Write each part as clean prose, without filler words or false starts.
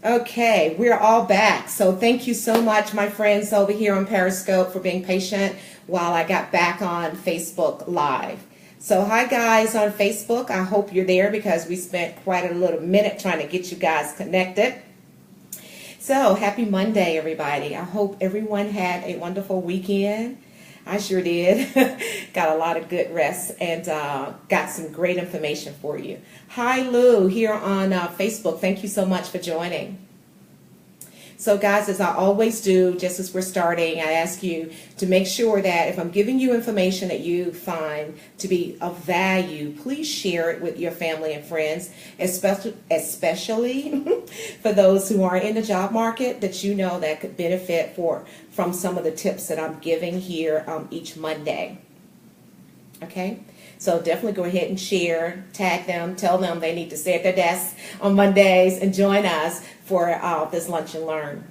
Okay, we're all back. So thank you so much, my friends over here on Periscope, for being patient while I got back on Facebook Live. So hi guys on Facebook. I hope you're there because we spent quite a little minute trying to get you guys connected. So happy Monday, everybody. I hope everyone had a wonderful weekend. I sure did. Got a lot of good rest and got some great information for you. Hi, Lou, here on Facebook. Thank you so much for joining. So guys, as I always do, just as we're starting, I ask you to make sure that if I'm giving you information that you find to be of value, please share it with your family and friends, especially for those who are in the job market that you know that could benefit from some of the tips that I'm giving here each Monday. Okay? So definitely go ahead and share, tag them, tell them they need to stay at their desks on Mondays and join us for this Lunch and Learn.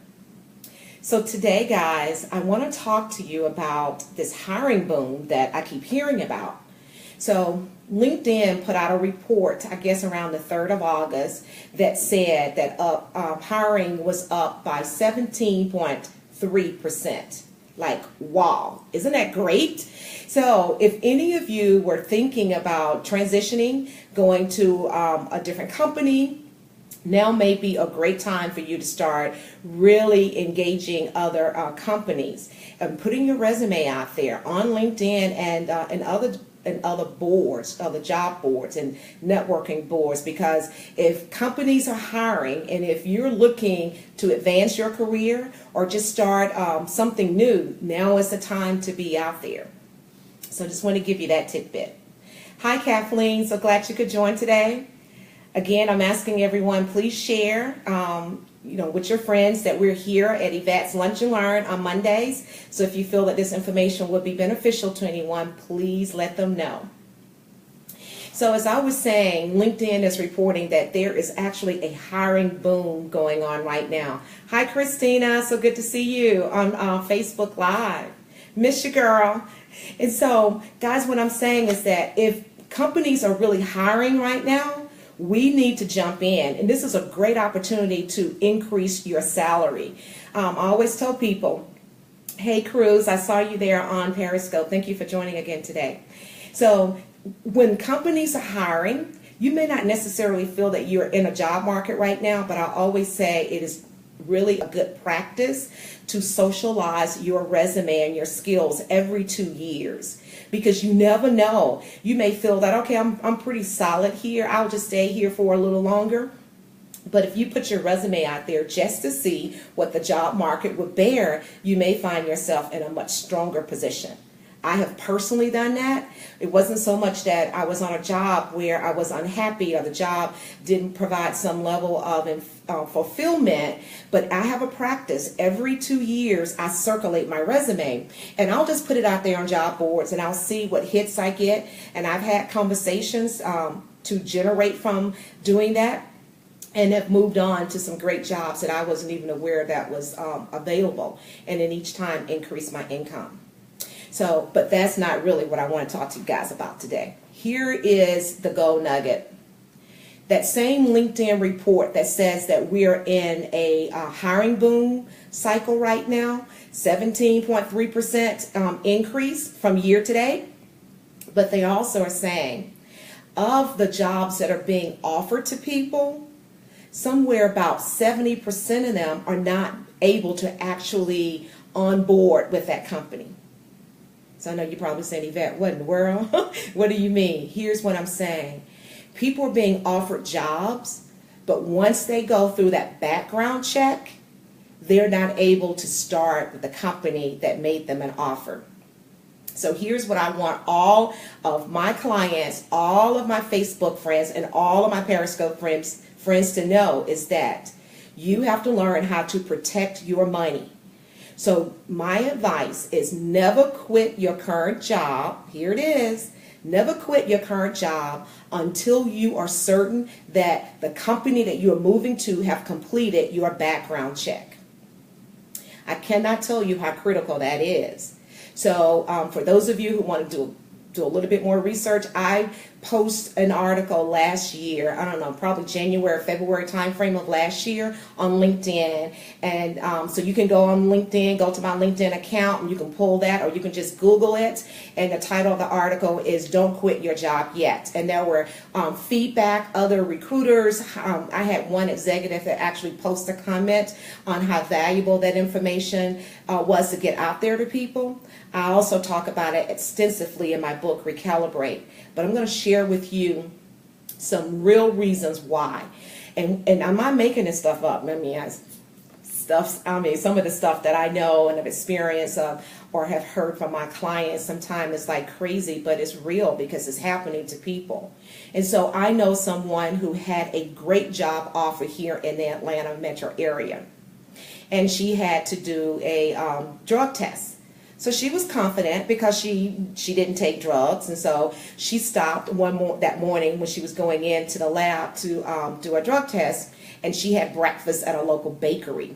So today, guys, I want to talk to you about this hiring boom that I keep hearing about. So LinkedIn put out a report, I guess around the 3rd of August, that said that hiring was up by 17.3%. Like, wow, isn't that great? So if any of you were thinking about transitioning, going to a different company, now may be a great time for you to start really engaging other companies and putting your resume out there on LinkedIn and other boards, other job boards and networking boards, because if companies are hiring and if you're looking to advance your career or just start something new, now is the time to be out there. So I just want to give you that tidbit. Hi, Kathleen. So glad you could join today. Again, I'm asking everyone, please share with your friends that we're here at Yvette's Lunch and Learn on Mondays. So if you feel that this information would be beneficial to anyone, please let them know. So as I was saying, LinkedIn is reporting that there is actually a hiring boom going on right now. Hi, Christina. So good to see you on Facebook Live. Miss you, girl. And so, guys, what I'm saying is that if companies are really hiring right now, we need to jump in. And this is a great opportunity to increase your salary. I always tell people, hey, Cruz, I saw you there on Periscope. Thank you for joining again today. So when companies are hiring, you may not necessarily feel that you're in a job market right now, but I always say it is really a good practice to socialize your resume and your skills every 2 years, because you never know. You may feel that, okay, I'm pretty solid here, I'll just stay here for a little longer. But if you put your resume out there just to see what the job market would bear, you may find yourself in a much stronger position. I have personally done that. It wasn't so much that I was on a job where I was unhappy or the job didn't provide some level of fulfillment, but I have a practice. Every 2 years, I circulate my resume, and I'll just put it out there on job boards, and I'll see what hits I get. And I've had conversations to generate from doing that, and have moved on to some great jobs that I wasn't even aware that was available, and then each time increase my income. So, but that's not really what I want to talk to you guys about today. Here is the gold nugget. That same LinkedIn report that says that we're in a hiring boom cycle right now, 17.3% increase from year to date. But they also are saying of the jobs that are being offered to people, somewhere about 70% of them are not able to actually on board with that company. So I know you're probably saying, Yvette, what in the world? What do you mean? Here's what I'm saying. People are being offered jobs, but once they go through that background check, they're not able to start with the company that made them an offer. So here's what I want all of my clients, all of my Facebook friends, and all of my Periscope friends to know is that you have to learn how to protect your money. So my advice is never quit your current job. Here it is. Never quit your current job until you are certain that the company that you are moving to have completed your background check. I cannot tell you how critical that is. So for those of you who want to do a little bit more research, I post an article last year, I don't know, probably January, February timeframe of last year on LinkedIn. And so you can go on LinkedIn, go to my LinkedIn account, and you can pull that, or you can just Google it. And the title of the article is "Don't Quit Your Job Yet." And there were feedback, other recruiters. I had one executive that actually posted a comment on how valuable that information was to get out there to people. I also talk about it extensively in my book, Recalibrate. But I'm going to share with you some real reasons why. And I'm not making this stuff up. I mean, some of the stuff that I know and have experienced or have heard from my clients, sometimes it's like crazy, but it's real because it's happening to people. And so I know someone who had a great job offer here in the Atlanta metro area. And she had to do a drug test. So she was confident because she didn't take drugs, and so she stopped that morning when she was going into the lab to do a drug test, and she had breakfast at a local bakery.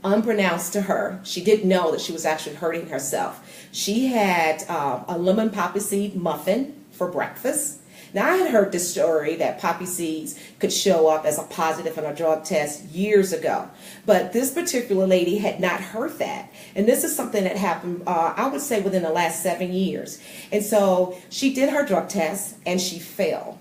Unbeknownst to her, she didn't know that she was actually hurting herself. She had a lemon poppy seed muffin for breakfast. Now, I had heard this story that poppy seeds could show up as a positive on a drug test years ago. But this particular lady had not heard that. And this is something that happened, I would say, within the last 7 years. And so she did her drug test and she failed.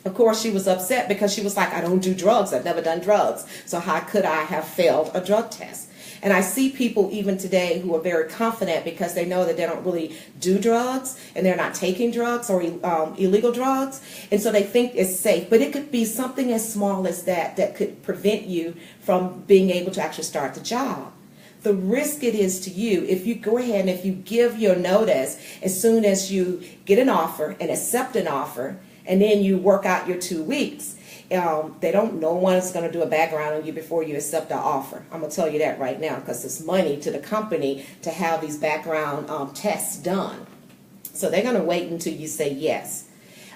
Of course, she was upset because she was like, I don't do drugs. I've never done drugs. So how could I have failed a drug test? And I see people even today who are very confident because they know that they don't really do drugs and they're not taking drugs or illegal drugs. And so they think it's safe. But it could be something as small as that could prevent you from being able to actually start the job. The risk it is to you if you go ahead and if you give your notice as soon as you get an offer and accept an offer, and then you work out your 2 weeks. No one's going to do a background on you before you accept the offer. I'm going to tell you that right now because it's money to the company to have these background tests done. So they're going to wait until you say yes.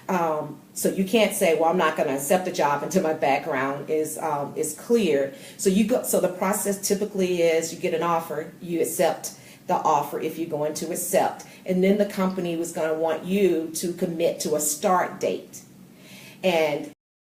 So you can't say, well, I'm not going to accept the job until my background is cleared. So the process typically is you get an offer, you accept the offer if you're going to accept, and then the company was going to want you to commit to a start date. And